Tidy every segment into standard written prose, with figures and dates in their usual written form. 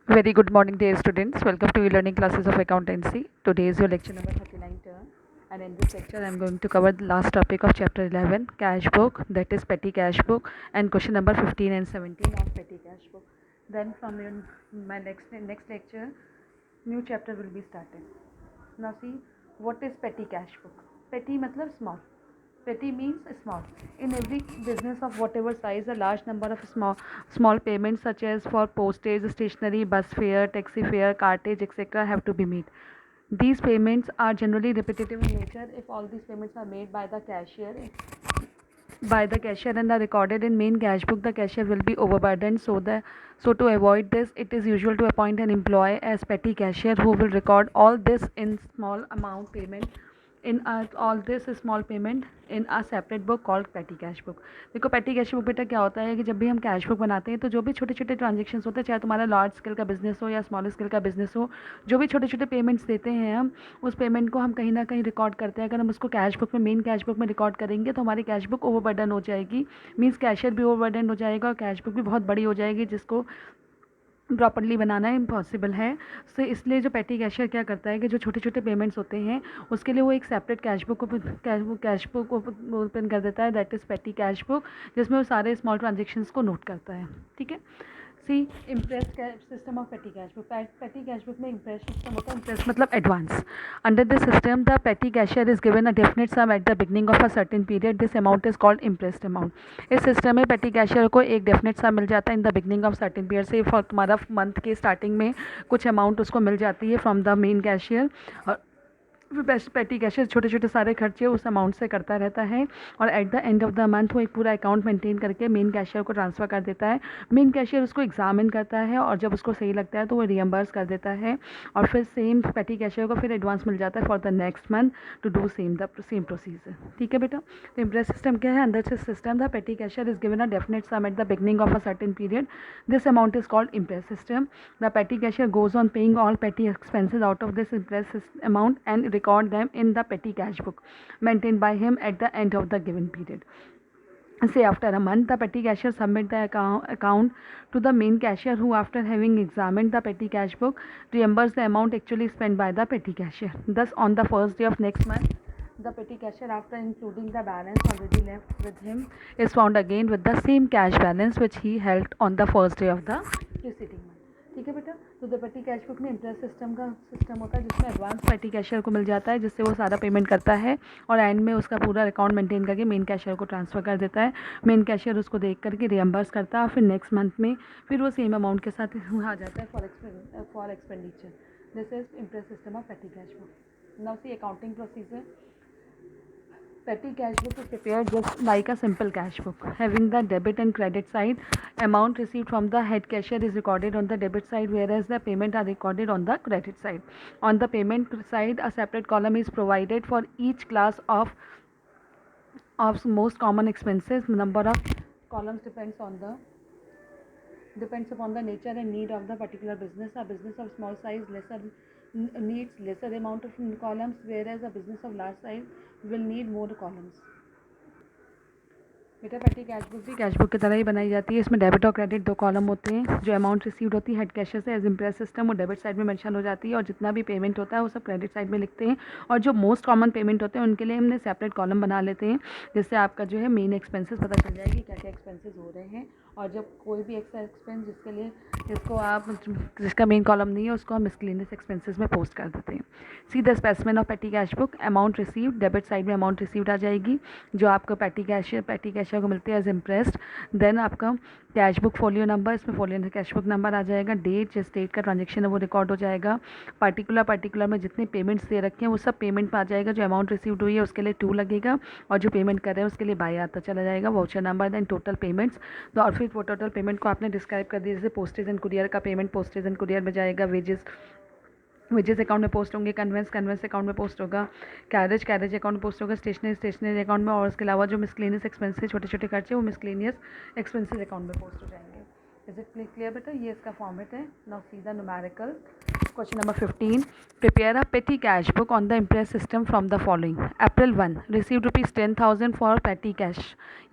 Very good morning, dear students. Welcome to e-learning classes of accountancy. Today is your lecture number 39 turn, and in this lecture, I am going to cover the last topic of chapter 11, cash book, that is petty cash book, and question number 15 and 17 of petty cash book. Then from my next lecture, new chapter will be started. Now see, what is petty cash book? Petty matlab small. Petty means small. In every business of whatever size, a large number of small payments such as for postage, stationery, bus fare, taxi fare, cartage, etc. have to be made. These payments are generally repetitive in nature. If all these payments are made by the cashier and are recorded in main cash book, the cashier will be overburdened. So to avoid this, it is usual to appoint an employee as petty cashier who will record all this in small amount payment all this small payment in a separate book called petty cash book. देखो petty cash book बेटा क्या होता है कि जब भी हम cash book बनाते हैं तो जो भी छोटे छोटे ट्रांजेक्शन्स होते हैं, चाहे तुम्हारा लार्ज स्केल का बिजनेस हो या स्मॉल स्केल का बिजनेस हो, जो भी छोटे छोटे पेमेंट्स देते हैं हम उस पेमेंट को हम कहीं ना कहीं रिकॉर्ड करते हैं. अगर हम उसको कैश बुक में मेन कैश बुक में रिकॉर्ड करेंगे तो हमारी कैश बुक ओवरबर्डन हो जाएगी. मीन्स कैशियर भी ओवरबर्डन हो जाएगा और कैश बुक भी बहुत बड़ी हो जाएगी, जिसको प्रॉपरली बनाना इम्पॉसिबल है. सो इसलिए जो पेटी कैशियर क्या करता है कि जो छोटे छोटे पेमेंट्स होते हैं उसके लिए वो एक सेपरेट कैश बुक ओपन कर देता है, दैट इज़ पेटी कैश बुक, जिसमें वो सारे स्मॉल ट्रांजेक्शन्स को नोट करता है. ठीक है. See imprest system of petty cash book. Petty cash book में इम्प्रेस सिस्टम होता है. इम्प्रेस मतलब advance. Under this system the petty cashier is given a definite sum at the beginning of a certain period. This amount is called imprest amount. इस system में petty cashier को एक definite सम मिल जाता है in the beginning of certain period. से for तुम्हारा month के starting में कुछ अमाउंट उसको मिल जाती है फ्रॉम द मेन कैशियर, और पेटी कैशियर छोटे छोटे सारे खर्चे उस अमाउंट से करता रहता है और at the end of the month वो एक पूरा अकाउंट मेंटेन करके मेन कैशियर को ट्रांसफ़र कर देता है. मेन कैशियर उसको एग्जामिन करता है और जब उसको सही लगता है तो वो रियम्बर्स कर देता है और फिर सेम पेटी कैशियर को फिर एडवांस मिल जाता है for the next month to do same procedure. ठीक है बेटा. तो इम्प्रेस सिस्टम क्या है? अंदर से system the petty cashier is given a definite sum at the beginning of a certain period. This amount is called imprest system. The petty cashier goes on paying all petty expenses out of this impress amount and record them in the petty cash book maintained by him at the end of the given period. Say after a month, the petty cashier submit the account to the main cashier, who after having examined the petty cash book reimburse the amount actually spent by the petty cashier. Thus on the first day of next month, the petty cashier, after including the balance already left with him, is found again with the same cash balance which he held on the first day of the preceding month. ठीक है बेटा. तो the पेटी cash book में interest system का system होता है जिसमें एडवांस पेटी कैशियर को मिल जाता है, जिससे वो सारा पेमेंट करता है और एंड में उसका पूरा अकाउंट मेंटेन करके मेन कैशियर को ट्रांसफ़र कर देता है. मेन कैशियर उसको देख करके रियम्बर्स करता है और फिर नेक्स्ट मंथ में फिर वो सेम अमाउंट के साथ आ जाता है for expenditure. This is interest system of petty cash book. Now see accounting procedure. Petty cash book is prepared just like a simple cash book, having the debit and credit side. Amount received from the head cashier is recorded on the debit side, whereas the payment are recorded on the credit side. On the payment side, a separate column is provided for each class of most common expenses. Number of columns depends upon the nature and need of the particular business. A business of small size needs lesser amount of columns, whereas a business of large size will need more columns. बेटा पेटी cash book भी cash book की तरह ही बनाई जाती है. इसमें debit और क्रेडिट दो कॉलम होते हैं. जो अमाउंट रिसीव्ड होती है हेड कैशियर से एज इम्प्रेस सिस्टम वो डेबिट साइड में मेंशन हो जाती है और जितना भी पेमेंट होता है वो सब क्रेडिट साइड में लिखते हैं. और जो मोस्ट कॉमन पेमेंट होते हैं उनके लिए हमने सेपरेट कॉलम बना लेते हैं, जिससे आपका जो है मेन एक्सपेंसेस पता चल जाएगी क्या क्या एक्सपेंसेस हो रहे हैं. और जब कोई भी एक्स्ट्रा एक्सपेंस जिसका मेन कॉलम नहीं है उसको हम मिसलेनियस एक्सपेंसेस में पोस्ट कर देते हैं. See the specimen of petty cash book. Amount received debit side में अमाउंट रिसीव्ड आ जाएगी जो आपको पेटी कैशियर को मिलती है एज इम्प्रेस्ड. देन आपका कैश बुक फोलियो नंबर, इसमें फोलियो कैश बुक नंबर आ जाएगा. डेट, जिस डेट का ट्रांजेक्शन है वो रिकॉर्ड हो जाएगा. पर्टिकुलर में जितने पेमेंट्स दे रखे हैं वो सब पेमेंट में आ जाएगा. जो अमाउंट रिसीव्ड हुई है उसके लिए 2 लगेगा और जो पेमेंट कर रहे हैं उसके लिए बाय आता चला जाएगा voucher number. Then total payments. तो और फिर वो टोटल पेमेंट को आपने डिस्क्राइब कर दिया. जैसे पोस्टेज एंड कुरियर का पेमेंट पोस्टेज एंड कुरियर में जाएगा. वेजेस अकाउंट में पोस्ट होंगे. कन्वेंस अकाउंट में पोस्ट होगा. कैरेज अकाउंट में पोस्ट होगा. स्टेशनरी अकाउंट में. और उसके अलावा जो मिसलेनियस एक्सपेंसेस छोटे छोटे खर्चे वो मिसलेनियस एक्सपेंसेस अकाउंट में पोस्ट हो जाएंगे. इज इट क्लियर बेटा? ये इसका फॉर्मेट है. Now see the numerical. Question number 15. Prepare a petty cash book on the Impress system from the following. April 1 received rupees 10,000 for petty cash.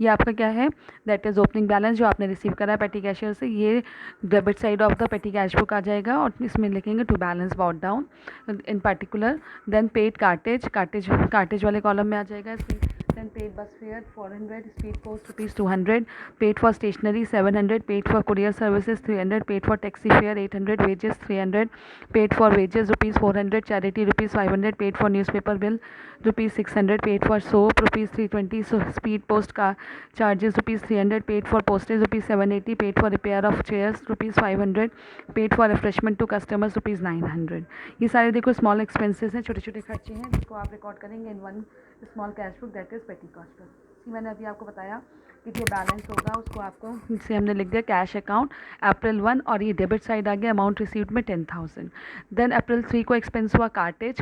ये आपका क्या है? That is opening balance जो आपने रिसीव करा है petty cashier से. ये debit side of the petty cash book आ जाएगा और इसमें लिखेंगे to balance brought down in particular. Then paid cartage वाले कॉलम में आ जाएगा. Then paid bus fare 400, speed post rupees 200, paid for stationery 700, paid for courier services 300, paid for taxi fare 800, wages 300, paid for wages rupees 400, charity rupees 500, paid for newspaper bill rupees 600, paid for soap rupees 320, so speed post car charges rupees 300, paid for postage rupees 780, paid for repair of chairs rupees 500, paid for refreshment to customers rupees 900. ये सारे देखो small expenses हैं, छोटे छोटे खर्चे हैं जिसको आप रिकॉर्ड करेंगे in one small cash book that is पेटी कॉस्ट बुक. मैंने अभी आपको बताया कि जो बैलेंस होगा उसको आपको इसे हमने लिख दिया कैश अकाउंट अप्रैल 1 और ये डेबिट साइड आ गया अमाउंट रिसीव्ड में 10,000. देन अप्रैल 3 को एक्सपेंस हुआ कार्टेज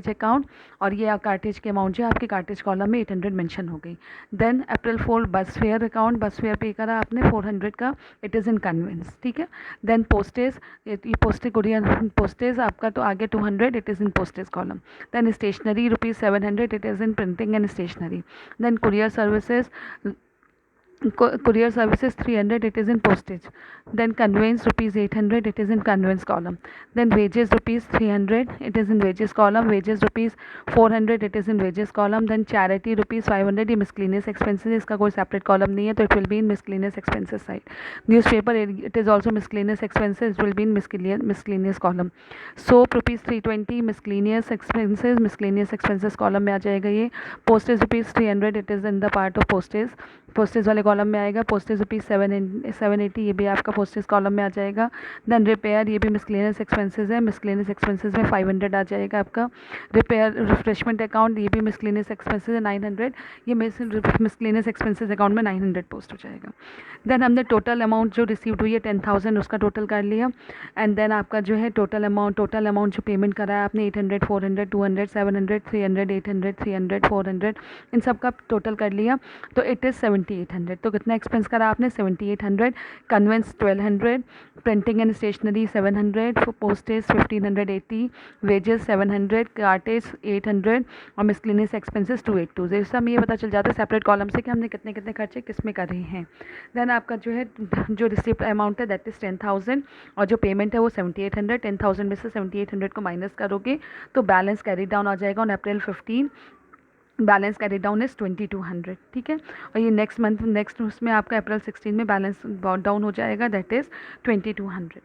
अकाउंट और ये कार्टेज के अमाउंट जो है आपके कार्टेज कॉलम में 800 मेंशन हो गई. देन अप्रैल 4 बस फेयर अकाउंट, बस फेयर पे करा आपने 400 का, इट इज़ इन कन्वेंस. ठीक है. देन पोस्टेज, पोस्टेज आपका तो आगे 200, it is in postage column. Then stationery rupees 700, it is in printing and stationery. Then courier services 300, it is in postage. Then conveyance rupees 800, it is in conveyance column. Then wages rupees 300, it is in wages column. Wages rupees 400, it is in wages column. Then charity rupees 500, ये miscellaneous expenses, इसका कोई separate column नहीं है तो it will be in miscellaneous expenses side. Newspaper, it is also miscellaneous expenses, it will be in miscellaneous column. Soap rupees 320, miscellaneous expenses column में आ जाएगा ये. Postage rupees 300, it is in the part of postage वाले column में आएगा. Postage rupees 780, ये भी आपका पोस्टेज कॉलम में आ जाएगा. देन रिपेयर, ये भी मिसलेनियस एक्सपेंसेस है, मिसलेनियस एक्सपेंसेस में 500 आ जाएगा आपका. रिपेयर रिफ्रेशमेंट अकाउंट, ये भी मिसलेनियस एक्सपेंसेस है 900, ये मिसलेनियस एक्सपेंसेस अकाउंट में 900 पोस्ट हो जाएगा. देन हमने टोटल अमाउंट जो रिसीव्ड हुई है 10,000 उसका टोटल कर लिया. एंड देन आपका जो है टोटल अमाउंट जो पेमेंट करा है आपने 800, 400, 200, 700, 300, 800, 300, 400, इन सब का टोटल कर लिया तो इट इज़ 7800. तो कितना एक्सपेंस करा आपने? 7800. Conveyance 1200, printing and stationery 700, postage 1580, wages 700, cartage 800 और मिसलेनियस एक्सपेंसेस 282. इससे हमें ये पता चल जाता है सेपरेट कॉलम से कि हमने कितने कितने खर्चे किस में कर रहे हैं. देन आपका जो है जो रिसिप्ट अमाउंट है दैट इज़ 10,000 और जो पेमेंट है वो 7800. 10,000 में से 7800 को माइनस करोगे तो बैलेंस कैरी डाउन आ जाएगा on April 15. Balance carry down is 2200. ठीक है. और ये नेक्स्ट उसमें आपका अप्रैल 16 में बैलेंस डाउन हो जाएगा दैट इज़ 2200.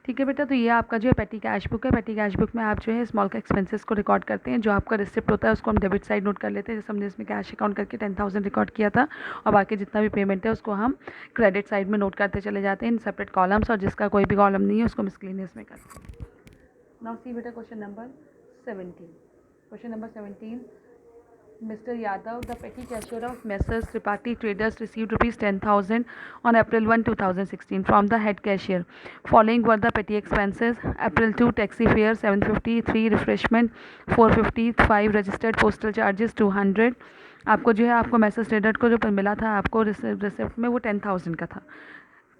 ठीक है बेटा. तो ये आपका जो है पेटी कैश बुक है. पेटी कैश बुक में आप जो है स्मॉल एक्सपेंसेस को रिकॉर्ड करते हैं. जो आपका रिसिप्ट होता है उसको हम डेबिट साइड नोट कर लेते हैं, जैसे हमने इसमें कैश अकाउंट करके 10,000 रिकॉर्ड किया था और बाकी जितना भी पेमेंट है उसको हम क्रेडिट साइड में नोट करते चले जाते हैं इन सेपरेट कॉलम्स, और जिसका कोई भी कॉलम नहीं है उसको मिसलेनियस में करते हैं. नाउ सी बेटा question number 17. Mr. Yadav, the petty cashier of Messrs. Tripathi Traders, received rupees 10,000 on April 1, 2016 from the head cashier. Following were the petty expenses: April 2 taxi fare 750, 3 refreshment 450, 5 registered postal charges 200. आपको जो है आपको Messrs. Traders को जो मिला था आपको receipt में वो 10,000 का था.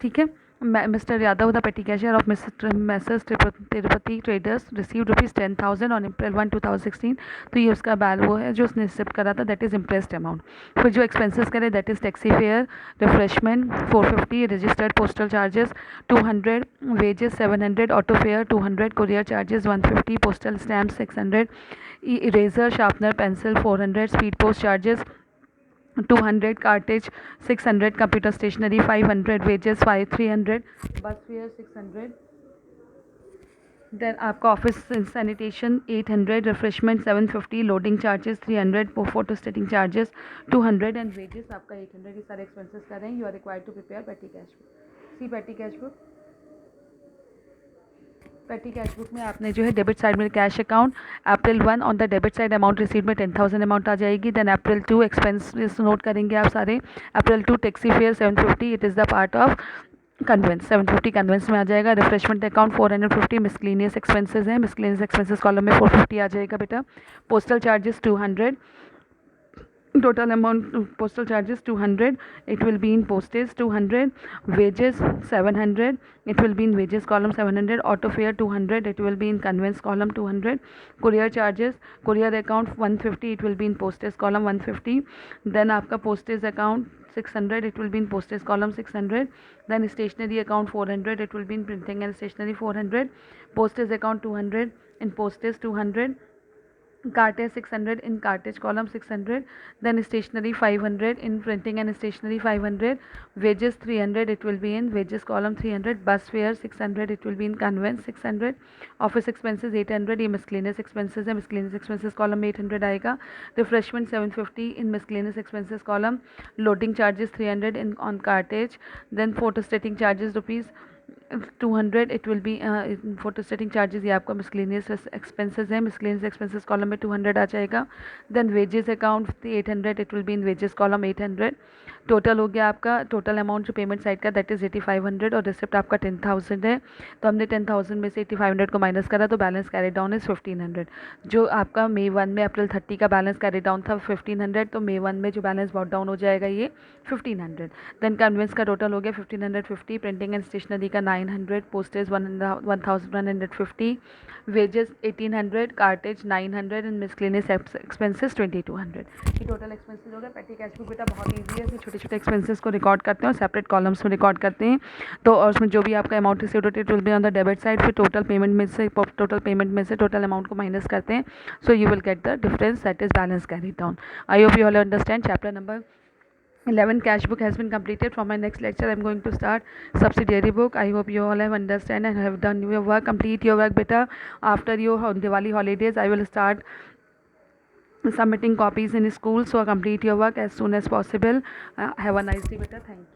ठीक है. Mr. Yadav, the petty cashier of Messrs. Tirupati Traders, received rupees 10,000 on April 1, 2016. तो ये उसका वो है जो उसने रिसिप्ट करा था दैट इज़ इम्प्रेस्ड अमाउंट. फिर जो एक्सपेंसेस करे that is taxi fare, refreshment 450, registered postal charges 200, wages 700, auto fare 200, courier charges 150, postal stamp 600, eraser sharpener pencil 400, speed post charges 200, cartage 600, computer stationery 500, wages 300, bus fare 600. Then आपका office sanitation 800, refreshment 750, loading charges 300, photo stating charges 200 and wages आपका 800. ये सारे expenses कर रहे हैं. You are required to prepare petty cash book. See petty cash book. Petty cash book में आपने जो है डेबिट साइड में cash account April 1 on the debit side amount receive में 10,000 अमाउंट आ जाएगी. देन अप्रैल 2 एक्सपेंसेस नोट करेंगे आप सारे. April 2 taxi fare 750, it is the part of conveyance 750 conveyance में आ जाएगा. रिफ्रेशमेंट अकाउंट 450, मिसलेनियस एक्सपेंसेस हैं, मिसलेनियस एक्सपेंसेस कॉलम में 450 आ जाएगा बेटा. Postal charges 200, total amount postal charges 200, it will be in postage 200, wages 700, it will be in wages column 700, auto fare 200, it will be in conveyance column 200, courier charges, courier account 150, it will be in postage column 150, then आपका postage account 600, it will be in postage column 600, then stationery account 400, it will be in printing and stationery 400, postage account 200, in postage 200, cartage 600, in cartage column 600, then stationery 500, in printing and stationery 500, wages 300, it will be in wages column 300, bus fare 600, it will be in conveyance 600, office expenses 800, ये miscellaneous expenses है, miscellaneous expenses column में 800 आएगा, refreshment 750 in miscellaneous expenses column, loading charges 300 in on cartage, then photostating charges rupees 200, it will be photostating charges, ये आपका miscellaneous expenses है, miscellaneous expenses column में 200 आ जाएगा, then wages account 800, it will be in wages column 800, total हो गया आपका total amount जो payment side का दैट इज़ 8500 और रिसिप्ट आपका 10000 है, तो हमने 10000 में से 8500 को माइनस करा तो बैलेंस कैरी डाउन इज़ 1500, जो आपका May 1 में अप्रैल 30 का बैलेंस कैरी डाउन था 1500, तो May 1 में जो बैलेंस बॉट डाउन हो जाएगा ये 1500, देन कन्वेंस का टोटल हो गया 1550, प्रिंटिंग एंड स्टेशनरी का 900, postage 1150, wages 1800, cartage 900 and miscellaneous expenses 2200, ये टोटल एक्सपेंसेस हो गए। पेटी कैश बुक बेटा बहुत ईजी है, छोटे छोटे एक्सपेंसेस को रिकॉर्ड करते हैं और सेपरेट कॉलम्स में रिकॉर्ड करते हैं, तो और उसमें जो भी आपका अमाउंट रिसीव्ड होती है it will be on the debit side, फिर टोटल पेमेंट में से टोटल अमाउंट को माइनस करते हैं, so you will get the difference that is balance carried down. I hope you all understand. Chapter number 11 cash book has been completed. From my next lecture I'm going to start subsidiary book. I hope you all have understand and have done your work. Complete your work beta. After your Diwali holidays I will start submitting copies in school, so complete your work as soon as possible. Have a nice day beta. Thank you.